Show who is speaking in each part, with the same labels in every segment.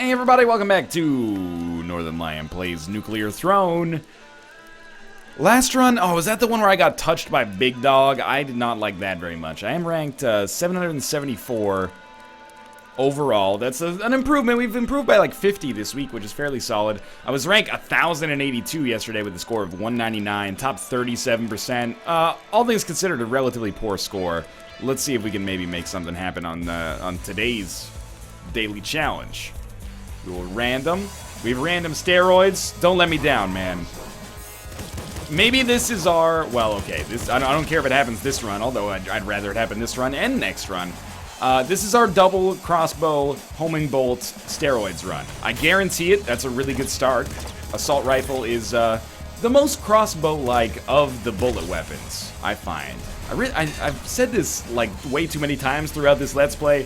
Speaker 1: Hey everybody, welcome back to Northernlion Plays Nuclear Throne. Last run, oh, was that the one where I got touched by Big Dog? I did not like that very much. I am ranked 774 overall. That's an improvement. We've improved by like 50 this week, which is fairly solid. I was ranked 1,082 yesterday with a score of 199, top 37%. All things considered, a relatively poor score. Let's see if we can maybe make something happen on today's daily challenge. We will random. We have random steroids. Don't let me down, man. Maybe this is our... Well, okay. I don't care if it happens this run, although I'd rather it happen this run and next run. This is our double crossbow homing bolt steroids run. I guarantee it. That's a really good start. Assault rifle is the most crossbow-like of the bullet weapons, I find. I've said this like way too many times throughout this Let's Play.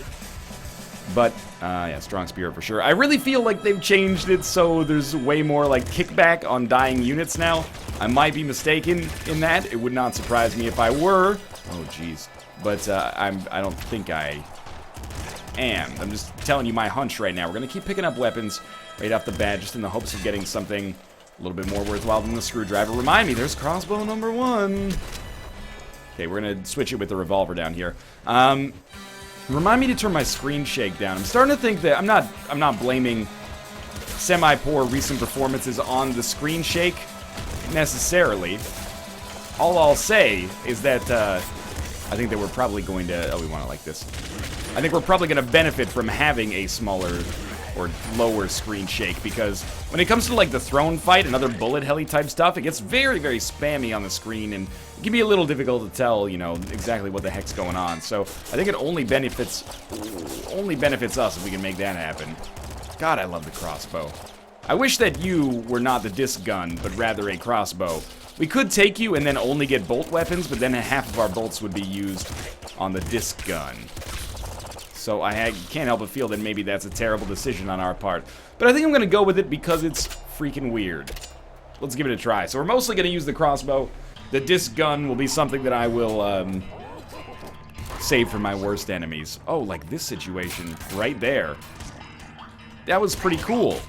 Speaker 1: But, yeah, strong spirit for sure. I really feel like they've changed it so there's way more, like, kickback on dying units now. I might be mistaken in that. It would not surprise me if I were. Oh, jeez. But, I don't think I am. I'm just telling you my hunch right now. We're gonna keep picking up weapons right off the bat, just in the hopes of getting something a little bit more worthwhile than the screwdriver. Remind me, there's crossbow number 1. Okay, we're gonna switch it with the revolver down here. Remind me to turn my screen shake down. I'm starting to think that I'm not blaming semi-poor recent performances on the screen shake necessarily. All I'll say is that I think that we're probably going to... Oh, we want it like this. I think we're probably going to benefit from having a smaller or lower screen shake, because when it comes to like the throne fight and other bullet heli type stuff, it gets very, very spammy on the screen, and it can be a little difficult to tell, you know, exactly what the heck's going on. So I think it only benefits us if we can make that happen. God, I love the crossbow. I wish that you were not the disc gun, but rather a crossbow. We could take you and then only get bolt weapons, but then half of our bolts would be used on the disc gun. So I can't help but feel that maybe that's a terrible decision on our part. But I think I'm going to go with it because it's freaking weird. Let's give it a try. So we're mostly going to use the crossbow. The disc gun will be something that I will save for my worst enemies. Oh, like this situation right there. That was pretty cool.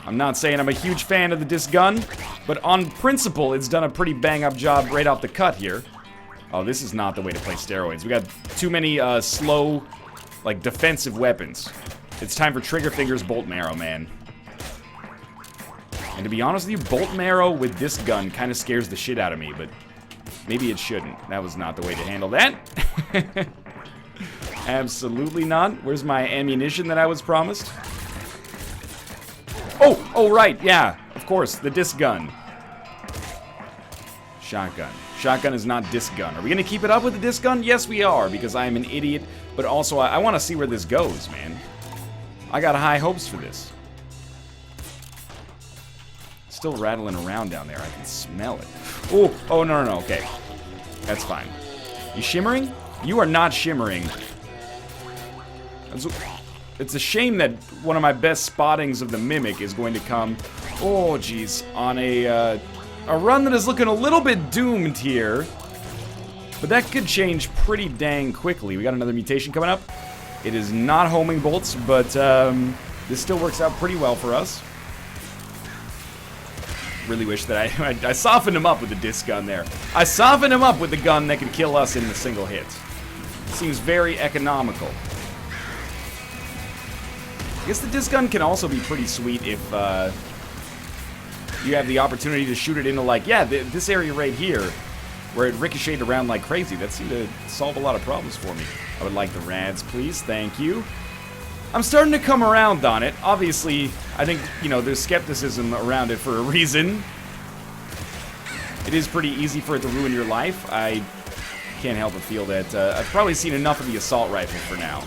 Speaker 1: I'm not saying I'm a huge fan of the disc gun, but on principle, it's done a pretty bang-up job right off the cut here. Oh, this is not the way to play steroids. We got too many slow, like, defensive weapons. It's time for Trigger Fingers Bolt Marrow, man. And to be honest with you, Bolt Marrow with this gun kind of scares the shit out of me, but maybe it shouldn't. That was not the way to handle that. Absolutely not. Where's my ammunition that I was promised? Oh, right, yeah, of course, the disc gun. Shotgun. Shotgun is not disc gun. Are we going to keep it up with the disc gun? Yes, we are, because I am an idiot. But also, I want to see where this goes, man. I got high hopes for this. Still rattling around down there. I can smell it. Oh, no, okay. That's fine. You shimmering? You are not shimmering. It's a shame that one of my best spottings of the Mimic is going to come, oh, geez, on a run that is looking a little bit doomed here. But that could change pretty dang quickly. We got another mutation coming up. It is not homing bolts, but this still works out pretty well for us. Really wish that I softened him up with the disc gun there. I softened him up with the gun that can kill us in a single hit. Seems very economical. I guess the disc gun can also be pretty sweet if you have the opportunity to shoot it into, like, yeah, this area right here, where it ricocheted around like crazy. That seemed to solve a lot of problems for me. I would like the rads, please. Thank you. I'm starting to come around on it. Obviously, I think, you know, there's skepticism around it for a reason. It is pretty easy for it to ruin your life. I can't help but feel that I've probably seen enough of the assault rifle for now.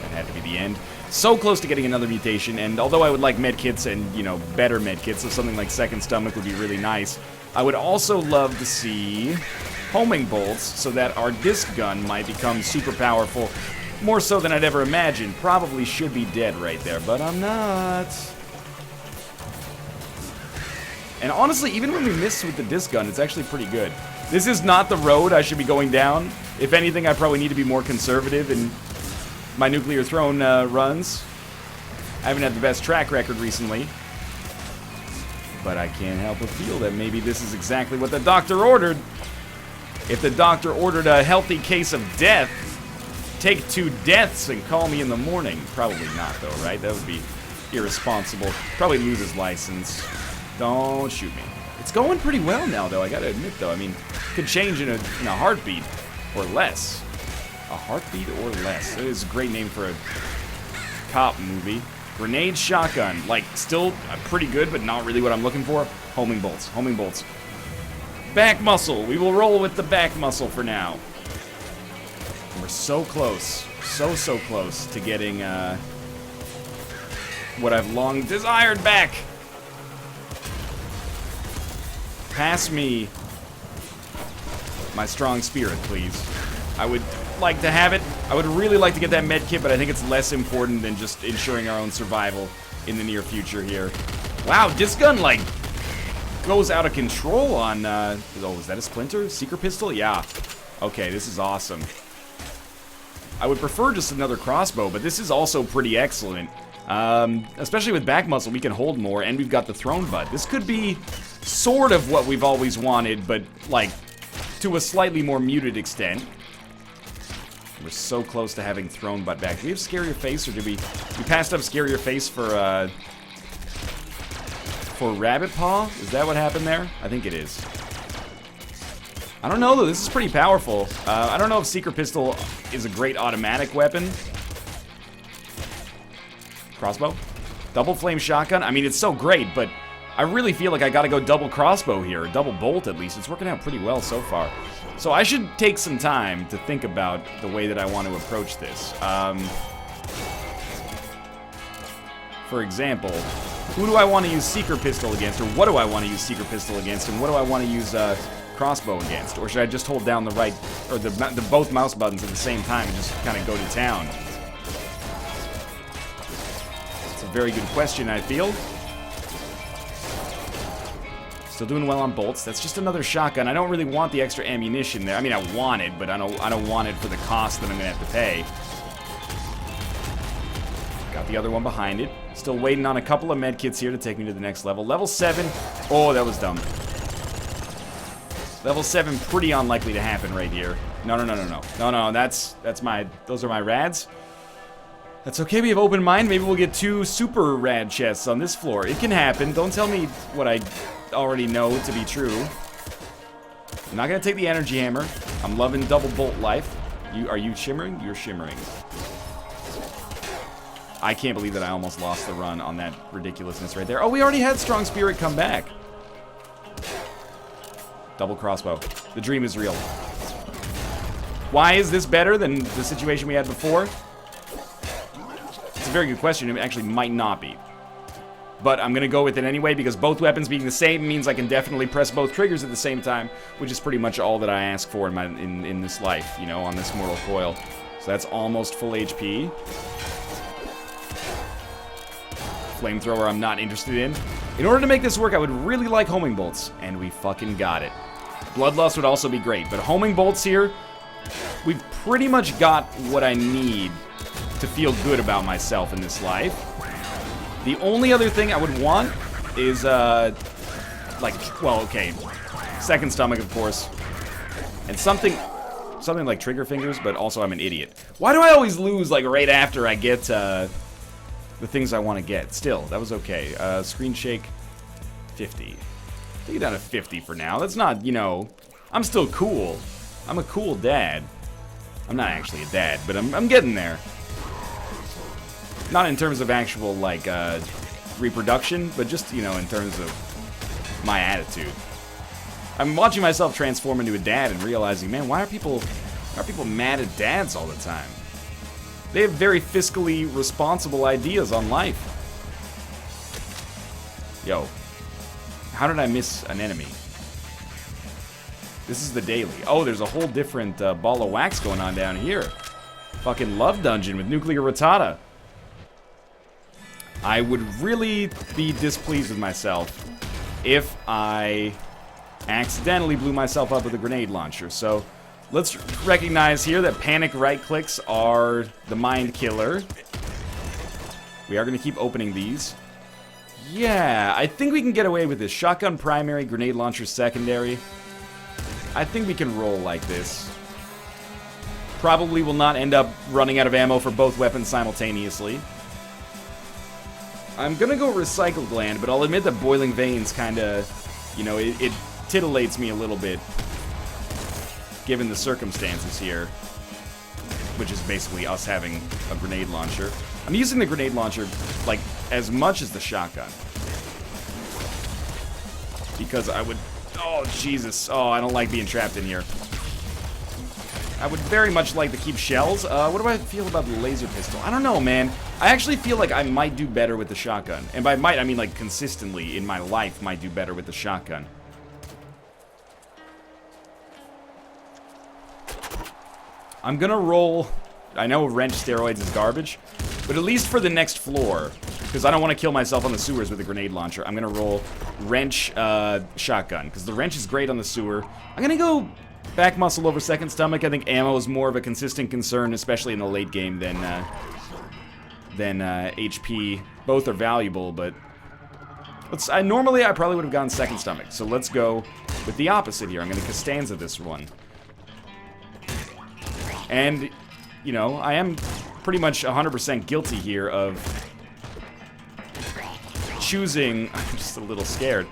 Speaker 1: That had to be the end. So close to getting another mutation, and although I would like medkits and, you know, better medkits, so something like Second Stomach would be really nice, I would also love to see homing bolts so that our disc gun might become super powerful, more so than I'd ever imagined. Probably should be dead right there, but I'm not. And honestly, even when we miss with the disc gun, it's actually pretty good. This is not the road I should be going down. If anything, I probably need to be more conservative and my nuclear throne runs. I haven't had the best track record recently. But I can't help but feel that maybe this is exactly what the doctor ordered. If the doctor ordered a healthy case of death, take 2 deaths and call me in the morning. Probably not, though, right? That would be irresponsible. Probably lose his license. Don't shoot me. It's going pretty well now, though, I gotta admit, though. I mean, could change in a heartbeat or less. A heartbeat or less. That is a great name for a cop movie. Grenade shotgun. Like, still pretty good, but not really what I'm looking for. Homing bolts. Homing bolts. Back muscle. We will roll with the back muscle for now. We're so close. So close to getting what I've long desired back. Pass me my strong spirit, please. I would like to have it. I would really like to get that med kit, but I think it's less important than just ensuring our own survival in the near future here. Wow, this gun, like, goes out of control on, oh, is that a splinter? Seeker pistol? Yeah. Okay, this is awesome. I would prefer just another crossbow, but this is also pretty excellent. Especially with back muscle, we can hold more, and we've got the throne butt. This could be sort of what we've always wanted, but, like, to a slightly more muted extent. We're so close to having throne butt back. Do we have Scarier Face, or did we passed up Scarier Face for Rabbit Paw? Is that what happened there? I think it is. I don't know, though. This is pretty powerful. I don't know if Seeker Pistol is a great automatic weapon. Crossbow? Double Flame Shotgun? I mean, it's so great, but I really feel like I gotta go double crossbow here, or double bolt at least. It's working out pretty well so far. So I should take some time to think about the way that I want to approach this. For example, who do I want to use Seeker Pistol against, or what do I want to use Seeker Pistol against, and what do I want to use crossbow against? Or should I just hold down the right, or the both mouse buttons at the same time and just kind of go to town? It's a very good question, I feel. Still doing well on bolts. That's just another shotgun. I don't really want the extra ammunition there. I mean, I want it, but I don't want it for the cost that I'm gonna have to pay. Got the other one behind it. Still waiting on a couple of med kits here to take me to the next level. Level 7. Oh, that was dumb. Level 7, pretty unlikely to happen right here. No. Those are my rads. That's okay, we have open mind. Maybe we'll get 2 super rad chests on this floor. It can happen. Don't tell me what I already know to be true. I'm not gonna take the energy hammer. I'm loving double bolt life. Are you shimmering? You're shimmering. I can't believe that I almost lost the run on that ridiculousness right there. Oh, we already had Strong Spirit come back. Double crossbow. The dream is real. Why is this better than the situation we had before? It's a very good question. It actually might not be. But I'm going to go with it anyway, because both weapons being the same means I can definitely press both triggers at the same time, which is pretty much all that I ask for in this life, you know, on this mortal coil. So that's almost full HP. Flamethrower I'm not interested in. In order to make this work, I would really like homing bolts, and we fucking got it. Bloodlust would also be great, but homing bolts here, we've pretty much got what I need to feel good about myself in this life. The only other thing I would want is, second stomach, of course. And something like trigger fingers, but also I'm an idiot. Why do I always lose, like, right after I get, the things I want to get? Still, that was okay. Screen shake, 50. Take it down to 50 for now. That's not, you know, I'm still cool. I'm a cool dad. I'm not actually a dad, but I'm getting there. Not in terms of actual, like, reproduction, but just, you know, in terms of my attitude. I'm watching myself transform into a dad and realizing, man, why are people mad at dads all the time? They have very fiscally responsible ideas on life. Yo, how did I miss an enemy? This is the daily. Oh, there's a whole different ball of wax going on down here. Fucking love dungeon with nuclear Rattata. I would really be displeased with myself if I accidentally blew myself up with a grenade launcher. So Let's recognize here that panic right clicks are the mind killer. We are going to keep opening these. Yeah, I think we can get away with this. Shotgun primary, grenade launcher secondary. I think we can roll like this. Probably will not end up running out of ammo for both weapons simultaneously. I'm gonna go recycle gland, but I'll admit that boiling veins kinda, you know, it titillates me a little bit, given the circumstances here, which is basically us having a grenade launcher. I'm using the grenade launcher, like, as much as the shotgun. Because I would... Oh, Jesus. Oh, I don't like being trapped in here. I would very much like to keep shells. What do I feel about the laser pistol? I don't know, man. I actually feel like I might do better with the shotgun. And by might, I mean, like, consistently in my life might do better with the shotgun. I'm gonna roll... I know wrench steroids is garbage, but at least for the next floor, because I don't want to kill myself on the sewers with a grenade launcher, I'm gonna roll wrench shotgun, because the wrench is great on the sewer. I'm gonna go back muscle over second stomach. I think ammo is more of a consistent concern, especially in the late game, than HP. Both are valuable, but normally I probably would have gone second stomach, so let's go with the opposite here. I'm gonna Costanza this one. And, you know, I am pretty much 100% guilty here of choosing... I'm just a little scared.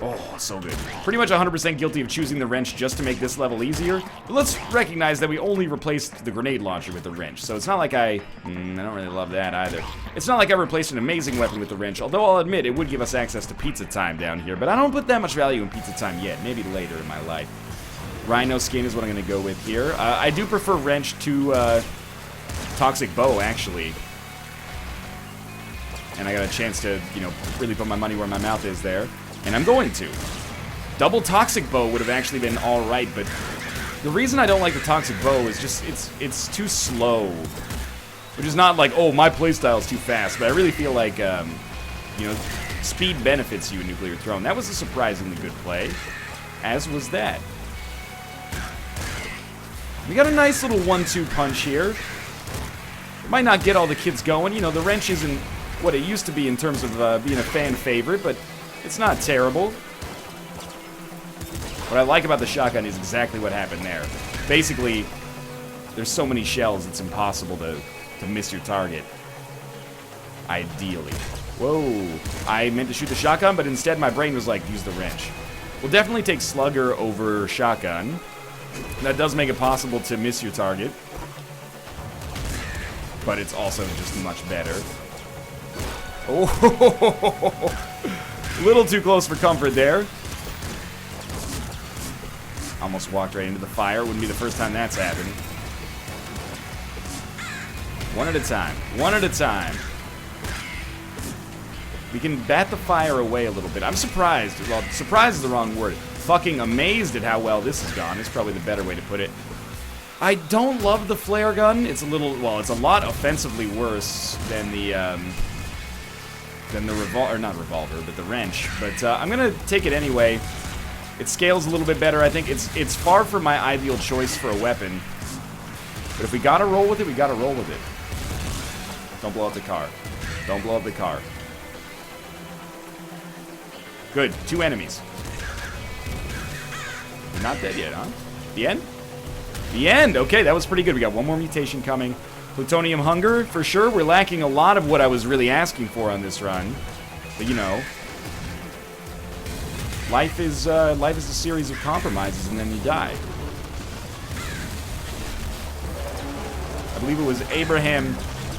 Speaker 1: Oh, so good. Pretty much 100% guilty of choosing the wrench just to make this level easier. But let's recognize that we only replaced the grenade launcher with the wrench. So it's not like I don't really love that either. It's not like I replaced an amazing weapon with the wrench, although I'll admit it would give us access to pizza time down here. But I don't put that much value in pizza time yet. Maybe later in my life. Rhino skin is what I'm going to go with here. I do prefer wrench to toxic bow, actually. And I got a chance to, you know, really put my money where my mouth is there. And I'm going to. Double toxic bow would have actually been alright, but the reason I don't like the toxic bow is just, it's too slow. Which is not like, oh, my playstyle is too fast, but I really feel like, you know, speed benefits you in Nuclear Throne. That was a surprisingly good play, as was that. We got a nice little 1-2 punch here. Might not get all the kids going. You know, the wrench isn't what it used to be in terms of being a fan favorite, but it's not terrible. What I like about the shotgun is exactly what happened there. Basically, there's so many shells, it's impossible to miss your target. Ideally. Whoa. I meant to shoot the shotgun, but instead my brain was like, use the wrench. We'll definitely take Slugger over shotgun. That does make it possible to miss your target. But it's also just much better. Oh, a little too close for comfort there. Almost walked right into the fire. Wouldn't be the first time that's happened. One at a time. One at a time. We can bat the fire away a little bit. I'm surprised. Well, surprised is the wrong word. Fucking amazed at how well this has gone. It's probably the better way to put it. I don't love the flare gun. It's a little, well, it's a lot offensively worse than the revolver, or not revolver, but the wrench. But I'm gonna take it anyway. It scales a little bit better. I think it's far from my ideal choice for a weapon. But if we gotta roll with it, we gotta roll with it. Don't blow up the car. Don't blow up the car. Good. 2 enemies. You're not dead yet, huh? The end? The end! Okay, that was pretty good. We got one more mutation coming. Plutonium hunger, for sure. We're lacking a lot of what I was really asking for on this run. But, you know, life is a series of compromises, and then you die. I believe it was Abraham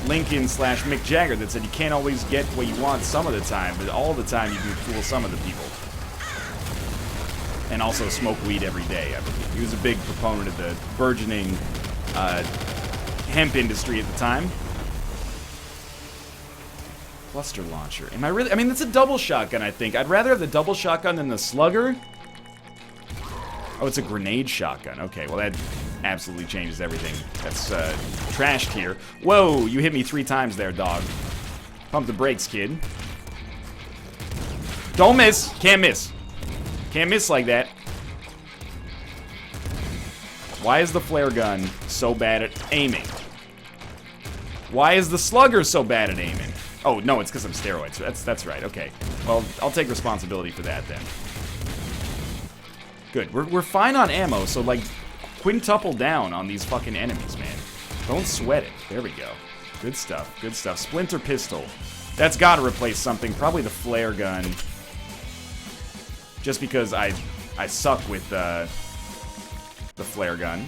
Speaker 1: Lincoln / Mick Jagger that said you can't always get what you want some of the time, but all the time you can fool some of the people. And also smoke weed every day, I believe. He was a big proponent of the burgeoning hemp industry at the time. Cluster launcher. Am I really... I mean, that's a double shotgun, I think. I'd rather have the double shotgun than the slugger. Oh, it's a grenade shotgun. Okay, well, that absolutely changes everything. That's trashed here. Whoa, you hit me 3 times there, dog. Pump the brakes, kid. Don't miss. Can't miss. Can't miss like that. Why is the flare gun so bad at aiming? Why is the slugger so bad at aiming? Oh, no, it's because I'm steroids. That's right. Okay. Well, I'll take responsibility for that then. Good. We're fine on ammo, so, like, quintuple down on these fucking enemies, man. Don't sweat it. There we go. Good stuff. Good stuff. Splinter pistol. That's got to replace something. Probably the flare gun. Just because I suck with the flare gun.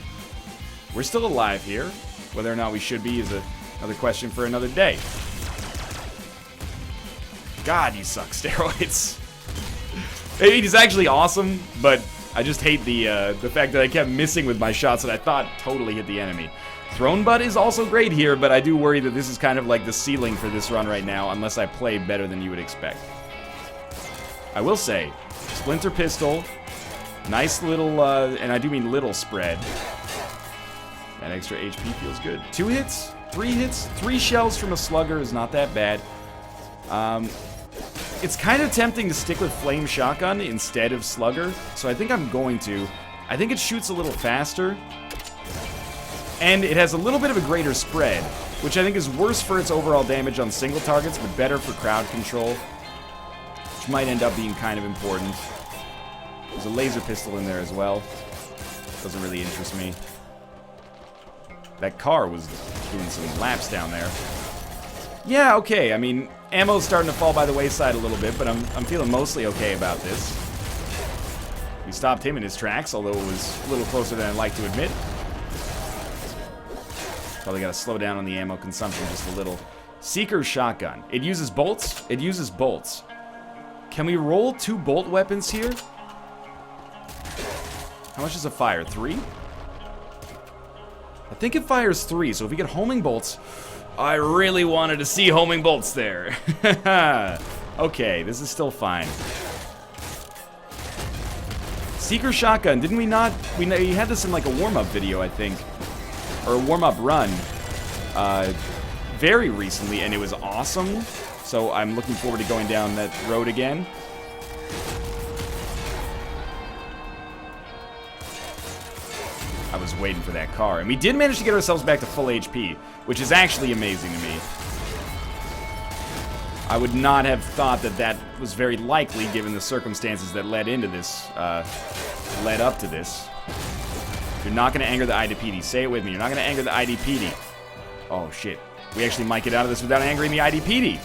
Speaker 1: We're still alive here. Whether or not we should be is another question for another day. God, you suck, steroids. I mean, he's actually awesome, but I just hate the fact that I kept missing with my shots that I thought totally hit the enemy. Throne Butt is also great here, but I do worry that this is kind of like the ceiling for this run right now, unless I play better than you would expect. I will say, Splinter Pistol, nice little, and I do mean little spread. That extra HP feels good. 2 hits? 3 hits? 3 shells from a slugger is not that bad. It's kind of tempting to stick with Flame Shotgun instead of Slugger, so I think I'm going to. I think it shoots a little faster, and it has a little bit of a greater spread, which I think is worse for its overall damage on single targets, but better for crowd control, which might end up being kind of important. There's a laser pistol in there as well. Doesn't really interest me. That car was doing some laps down there. Yeah, okay, I mean, ammo's starting to fall by the wayside a little bit, but I'm feeling mostly okay about this. We stopped him in his tracks, although it was a little closer than I'd like to admit. Probably gotta slow down on the ammo consumption just a little. Seeker Shotgun. It uses bolts? It uses bolts. Can we roll 2 bolt weapons here? How much does it fire? 3? I think it fires 3, so if we get homing bolts... I really wanted to see homing bolts there. Okay, this is still fine. Seeker Shotgun, didn't we not? We had this in like a warm-up video, I think. Or a warm-up run. Very recently, and it was awesome. So I'm looking forward to going down that road again. I was waiting for that car. And we did manage to get ourselves back to full HP, which is actually amazing to me. I would not have thought that that was very likely given the circumstances that led into this, led up to this. You're not going to anger the IDPD. Say it with me. You're not going to anger the IDPD. Oh, shit. We actually might get out of this without angering the IDPD.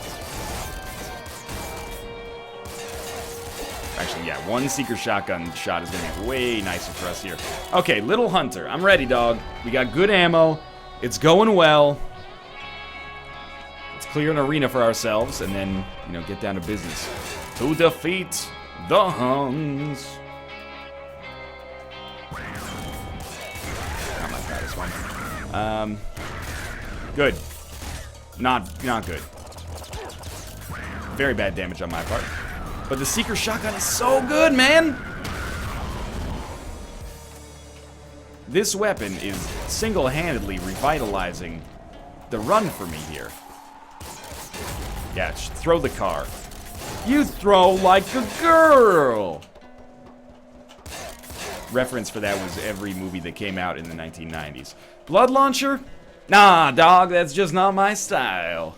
Speaker 1: Actually, yeah, 1 Seeker Shotgun shot is going to be way nicer for us here. Okay, Little Hunter. I'm ready, dog. We got good ammo. It's going well. Let's clear an arena for ourselves and then, you know, get down to business. To defeat the Huns. Not my fattest one. Good. Not good. Very bad damage on my part. But the Seeker Shotgun is so good, man! This weapon is single-handedly revitalizing the run for me here. Yeah, throw the car. You throw like a girl! Reference for that was every movie that came out in the 1990s. Blood launcher? Nah, dog, that's just not my style.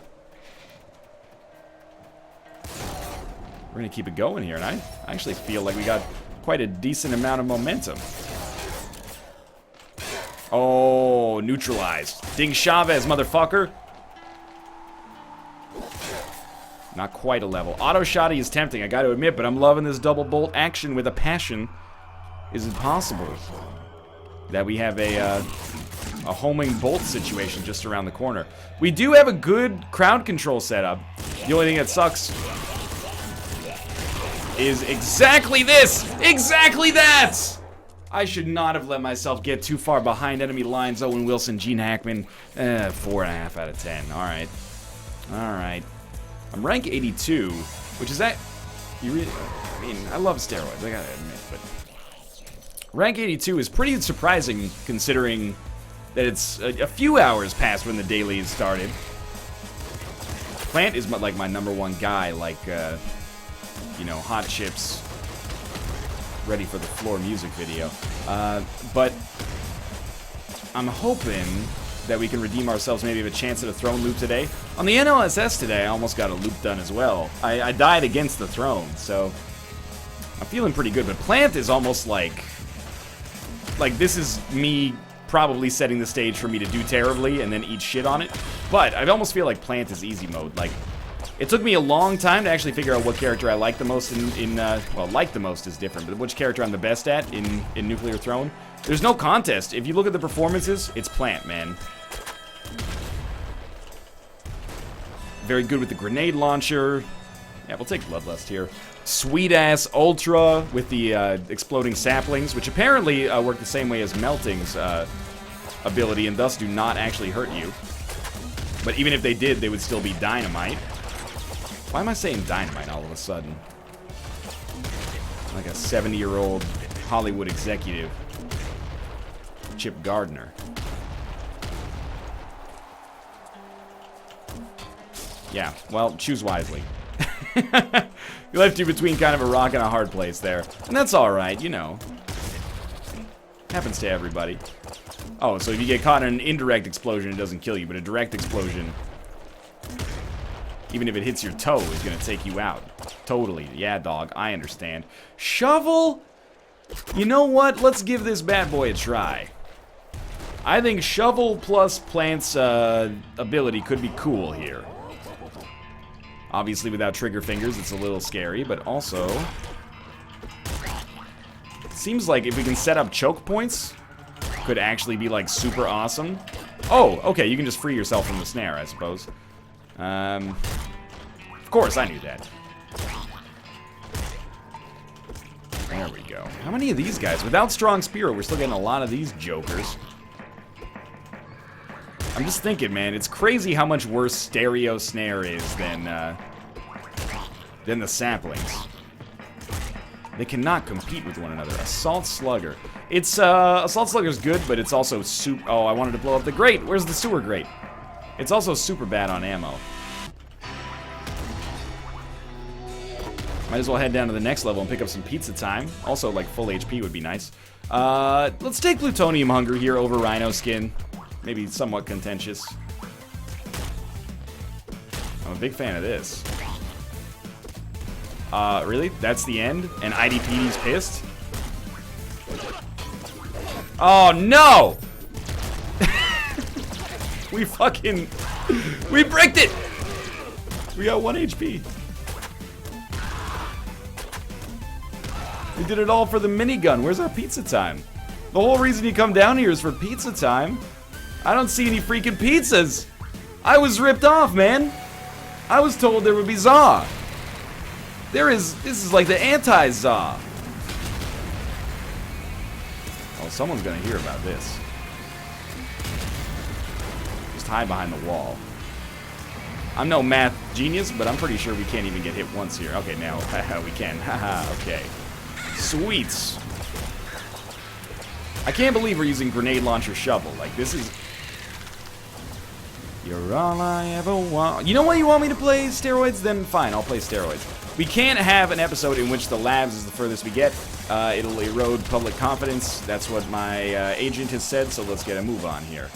Speaker 1: We're gonna keep it going here, and I actually feel like we got quite a decent amount of momentum. Oh, neutralized. Ding Chavez, motherfucker. Not quite a level. Auto shotty is tempting, I gotta admit, but I'm loving this double bolt action with a passion. Is it possible that we have a homing bolt situation just around the corner? We do have a good crowd control setup. The only thing that sucks is exactly this! Exactly that! I should not have let myself get too far behind enemy lines. Owen Wilson, Gene Hackman, 4.5 out of 10. Alright. Alright. I'm rank 82, which is that... I mean, I love steroids, I gotta admit, but... Rank 82 is pretty surprising, considering that it's a few hours past when the dailies started. Plant is like my #1 guy, like, you know, Hot Chips, ready for the floor music video. But I'm hoping that we can redeem ourselves, maybe have a chance at a throne loop today. On the NLSS today, I almost got a loop done as well. I died against the throne, so I'm feeling pretty good. But Plant is almost like this is me probably setting the stage for me to do terribly and then eat shit on it. But I almost feel like Plant is easy mode. Like, it took me a long time to actually figure out what character I like the most well, like the most is different, but which character I'm the best at in Nuclear Throne. There's no contest. If you look at the performances, it's Plant, man. Very good with the grenade launcher. Yeah, we'll take Bloodlust here. Sweet-ass Ultra with the exploding saplings, which apparently work the same way as Melting's ability and thus do not actually hurt you. But even if they did, they would still be dynamite. Why am I saying dynamite all of a sudden? Like a 70-year-old Hollywood executive. Chip Gardner. Yeah, well, choose wisely. We left you between kind of a rock and a hard place there. And that's alright, you know. Happens to everybody. Oh, so if you get caught in an indirect explosion, it doesn't kill you, but a direct explosion, even if it hits your toe, is going to take you out. Totally. Yeah, dog, I understand. Shovel? You know what? Let's give this bad boy a try. I think Shovel plus Plant's ability could be cool here. Obviously, without trigger fingers, it's a little scary, but also it seems like if we can set up choke points, could actually be, like, super awesome. Oh, okay, you can just free yourself from the snare, I suppose. Of course, I knew that. There we go. How many of these guys? Without Strong Spear, we're still getting a lot of these jokers. I'm just thinking, man, it's crazy how much worse Stereo Snare is than the saplings. They cannot compete with one another. Assault Slugger. It's, Assault Slugger's good, but it's also super... Oh, I wanted to blow up the grate. Where's the sewer grate? It's also super bad on ammo. Might as well head down to the next level and pick up some pizza time. Also, like, full HP would be nice. Let's take Plutonium Hunger here over Rhino Skin. Maybe somewhat contentious. I'm a big fan of this. Really? That's the end? And IDPD's pissed? Oh, no! We bricked it! We got 1 HP. We did it all for the minigun. Where's our pizza time? The whole reason you come down here is for pizza time. I don't see any freaking pizzas. I was ripped off, man. I was told there would be Zaw. This is like the anti-Zaw. Oh, someone's gonna hear about this. Just hide behind the wall. I'm no math genius, but I'm pretty sure we can't even get hit once here. Okay, now we can. Haha, okay. Sweets. I can't believe we're using grenade launcher shovel. Like, this is... You're all I ever want. You know why you want me to play steroids? Then fine, I'll play steroids. We can't have an episode in which the labs is the furthest we get. It'll erode public confidence. That's what my agent has said, so let's get a move on here.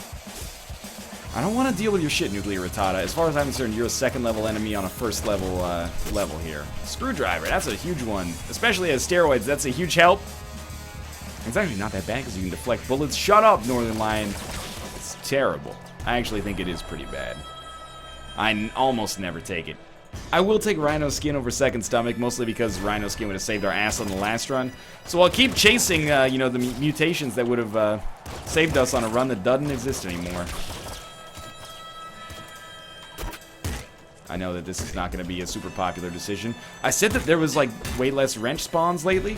Speaker 1: I don't want to deal with your shit, Nuclear Rattata. As far as I'm concerned, you're a second-level enemy on a first-level level here. Screwdriver, that's a huge one. Especially as steroids, that's a huge help. It's actually not that bad because you can deflect bullets. Shut up, Northernlion. It's terrible. I actually think it is pretty bad. I almost never take it. I will take Rhino Skin over Second Stomach, mostly because Rhino Skin would have saved our ass on the last run. So I'll keep chasing, you know, the mutations that would have saved us on a run that doesn't exist anymore. I know that this is not going to be a super popular decision. I said that there was, like, way less wrench spawns lately.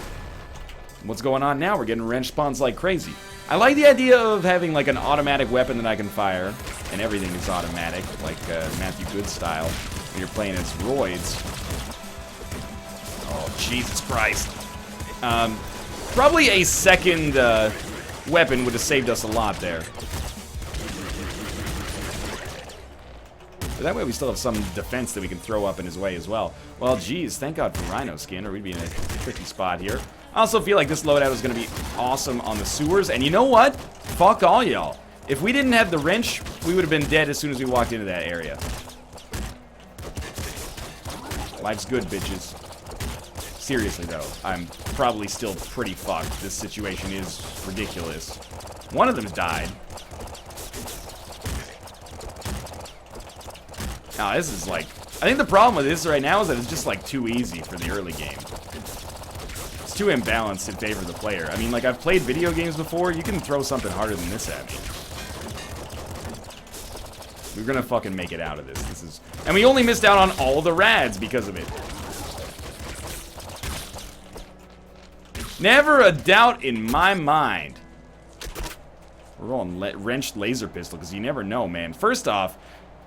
Speaker 1: What's going on now? We're getting wrench spawns like crazy. I like the idea of having, like, an automatic weapon that I can fire, and everything is automatic, like Matthew Good style, when you're playing as Roids. Oh, Jesus Christ. Probably a second weapon would have saved us a lot there. But that way we still have some defense that we can throw up in his way as well. Well, geez, thank God for Rhino Skin, or we'd be in a tricky spot here. I also feel like this loadout is going to be awesome on the sewers. And you know what? Fuck all y'all. If we didn't have the wrench, we would have been dead as soon as we walked into that area. Life's good, bitches. Seriously, though, I'm probably still pretty fucked. This situation is ridiculous. One of them's died. Now, this is like... I think the problem with this right now is that it's just like too easy for the early game. It's too imbalanced in favor of the player. I mean, like, I've played video games before. You can throw something harder than this at me. We're gonna fucking make it out of this. This is... And we only missed out on all the rads because of it. Never a doubt in my mind. We're rolling wrenched laser pistol because you never know, man. First off,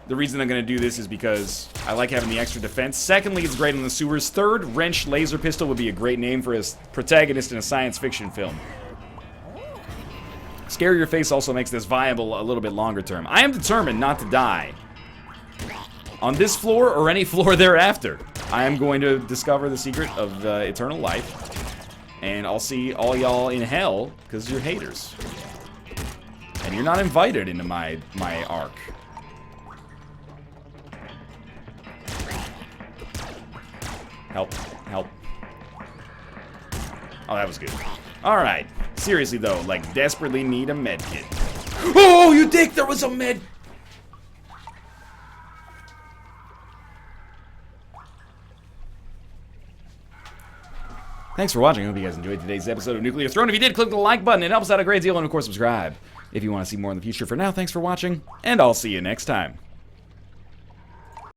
Speaker 1: the reason I'm going to do this is because I like having the extra defense. Secondly, it's great in the sewers. Third, wrenched laser pistol would be a great name for a protagonist in a science fiction film. Scare your face also makes this viable a little bit longer term. I am determined not to die. On this floor or any floor thereafter, I am going to discover the secret of eternal life. And I'll see all y'all in hell because you're haters. And you're not invited into my arc. Help. Help. Oh, that was good. Alright. Seriously, though, like, desperately need a med kit. Oh, you dick! There was a med... Thanks for watching. I hope you guys enjoyed today's episode of Nuclear Throne. If you did, click the like button. It helps out a great deal. And, of course, subscribe if you want to see more in the future. For now, thanks for watching, and I'll see you next time.